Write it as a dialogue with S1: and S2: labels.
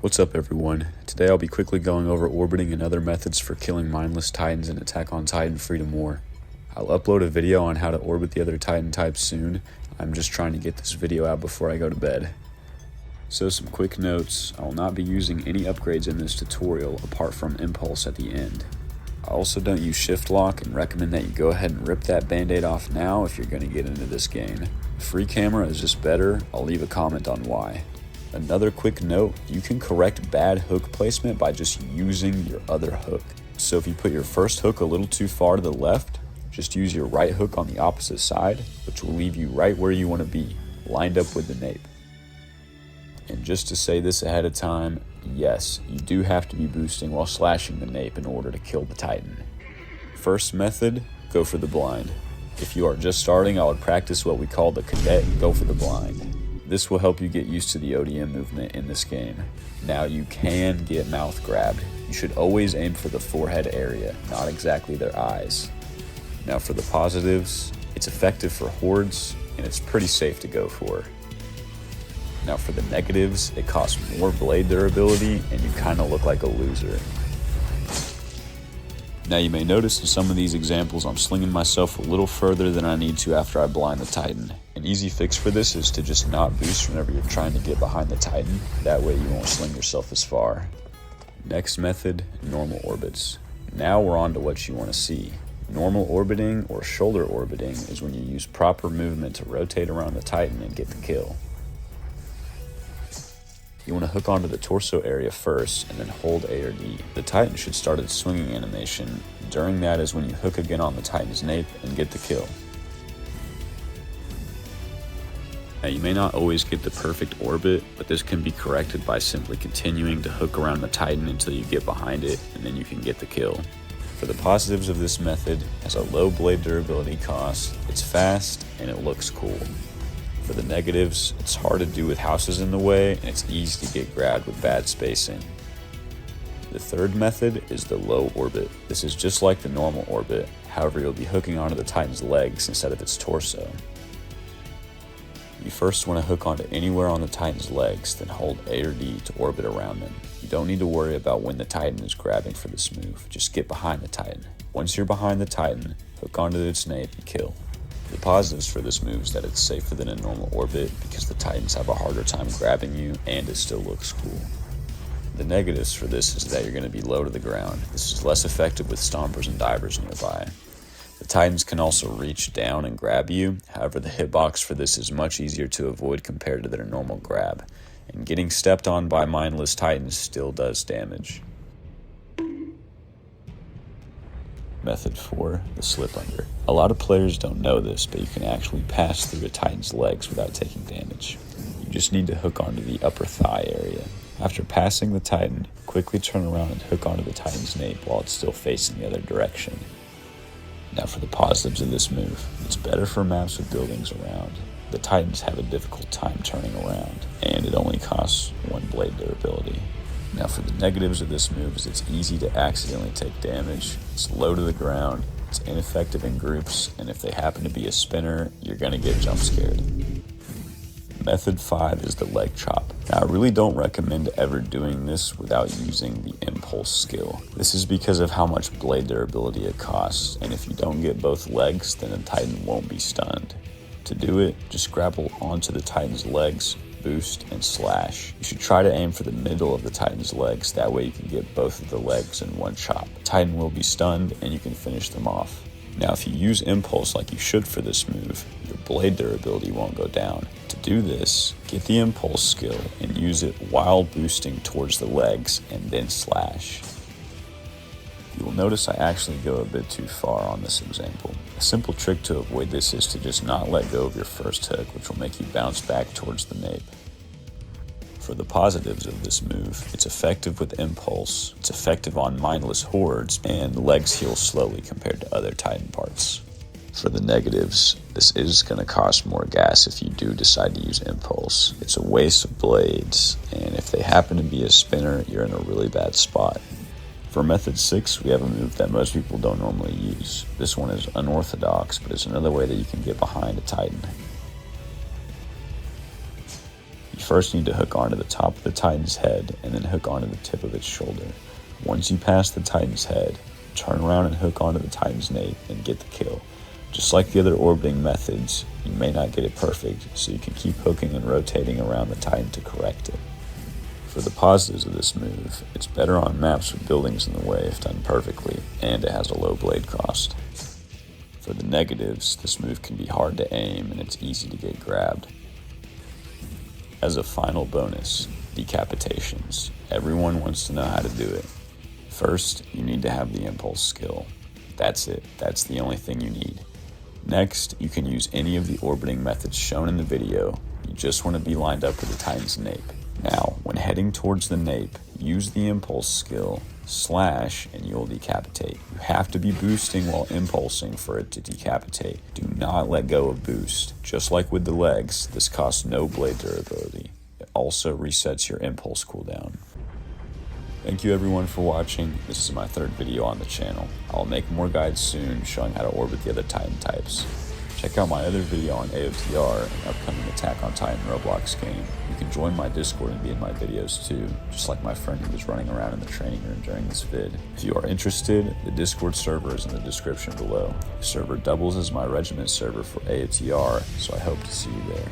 S1: What's up everyone? Today I'll be quickly going over orbiting and other methods for killing mindless titans in Attack on Titan Freedom War. I'll upload a video on how to orbit the other titan types soon. I'm just trying to get this video out before I go to bed. So some quick notes, I will not be using any upgrades in this tutorial apart from Impulse at the end. I also don't use shift lock and recommend that you go ahead and rip that band-aid off now if you're going to get into this game. Free camera is just better, I'll leave a comment on why. Another quick note, you can correct bad hook placement by just using your other hook. So if you put your first hook a little too far to the left, just use your right hook on the opposite side, which will leave you right where you want to be, lined up with the nape. And just to say this ahead of time, yes, you do have to be boosting while slashing the nape in order to kill the titan. First method, go for the blind. If you are just starting, I would practice what we call the cadet and go for the blind. This will help you get used to the ODM movement in this game. Now you can get mouth grabbed. You should always aim for the forehead area, not exactly their eyes. Now for the positives, it's effective for hordes and it's pretty safe to go for. Now for the negatives, it costs more blade durability and you kind of look like a loser. Now you may notice in some of these examples I'm slinging myself a little further than I need to after I blind the titan. An easy fix for this is to just not boost whenever you're trying to get behind the titan. That way you won't sling yourself as far. Next method, normal orbits. Now we're on to what you want to see. Normal orbiting or shoulder orbiting is when you use proper movement to rotate around the titan and get the kill. You want to hook onto the torso area first and then hold A or D. The titan should start its swinging animation. During that is when you hook again on the titan's nape and get the kill. Now you may not always get the perfect orbit, but this can be corrected by simply continuing to hook around the titan until you get behind it and then you can get the kill. For the positives of this method, it has a low blade durability cost, it's fast, and it looks cool. For the negatives, it's hard to do with houses in the way and it's easy to get grabbed with bad spacing. The third method is the low orbit. This is just like the normal orbit, however you'll be hooking onto the titan's legs instead of its torso. You first want to hook onto anywhere on the titan's legs, then hold A or D to orbit around them. You don't need to worry about when the titan is grabbing for this move, just get behind the titan. Once you're behind the titan, hook onto its nape and kill. The positives for this move is that it's safer than a normal orbit because the titans have a harder time grabbing you and it still looks cool. The negatives for this is that you're going to be low to the ground. This is less effective with stompers and divers nearby. The titans can also reach down and grab you, however the hitbox for this is much easier to avoid compared to their normal grab, and getting stepped on by mindless titans still does damage. Method 4, the slip under. A lot of players don't know this, but you can actually pass through a titan's legs without taking damage. You just need to hook onto the upper thigh area. After passing the titan, quickly turn around and hook onto the titan's nape while it's still facing the other direction. Now for the positives of this move, it's better for maps with buildings around. The titans have a difficult time turning around, and it only costs 1 blade durability. Now for the negatives of this move is it's easy to accidentally take damage, it's low to the ground, it's ineffective in groups, and if they happen to be a spinner, you're going to get jump scared. Method 5 is the leg chop. Now I really don't recommend ever doing this without using the impulse skill. This is because of how much blade durability it costs, and if you don't get both legs, then the titan won't be stunned. To do it, just grapple onto the titan's legs, boost, and slash. You should try to aim for the middle of the titan's legs, that way you can get both of the legs in one chop. The titan will be stunned and you can finish them off. Now if you use impulse like you should for this move, your blade durability won't go down. To do this, get the impulse skill and use it while boosting towards the legs and then slash. You will notice I actually go a bit too far on this example. A simple trick to avoid this is to just not let go of your first hook, which will make you bounce back towards the nape. For the positives of this move, it's effective with impulse, it's effective on mindless hordes, and legs heal slowly compared to other titan parts. For the negatives, this is going to cost more gas if you do decide to use impulse. It's a waste of blades, and if they happen to be a spinner, you're in a really bad spot. For method 6, we have a move that most people don't normally use. This one is unorthodox, but it's another way that you can get behind a titan. You first need to hook onto the top of the Titan's head and then hook onto the tip of its shoulder. Once you pass the Titan's head, turn around and hook onto the Titan's nape and get the kill. Just like the other orbiting methods, you may not get it perfect, so you can keep hooking and rotating around the Titan to correct it. For the positives of this move, it's better on maps with buildings in the way if done perfectly, and it has a low blade cost. For the negatives, this move can be hard to aim and it's easy to get grabbed. As a final bonus, decapitations. Everyone wants to know how to do it. First, you need to have the impulse skill. That's it. That's the only thing you need. Next, you can use any of the orbiting methods shown in the video. You just want to be lined up with the Titan's nape. Now, when heading towards the nape, use the impulse skill, slash, and you'll decapitate. You have to be boosting while impulsing for it to decapitate. Do not let go of boost. Just like with the legs, this costs no blade durability. It also resets your impulse cooldown. Thank you everyone for watching. This is my third video on the channel. I'll make more guides soon showing how to orbit the other Titan types. Check out my other video on AOTR, an upcoming Attack on Titan Roblox game. You can join my Discord and be in my videos too, just like my friend who was running around in the training room during this vid. If you are interested, the Discord server is in the description below. The server doubles as my regiment server for AOTR, so I hope to see you there.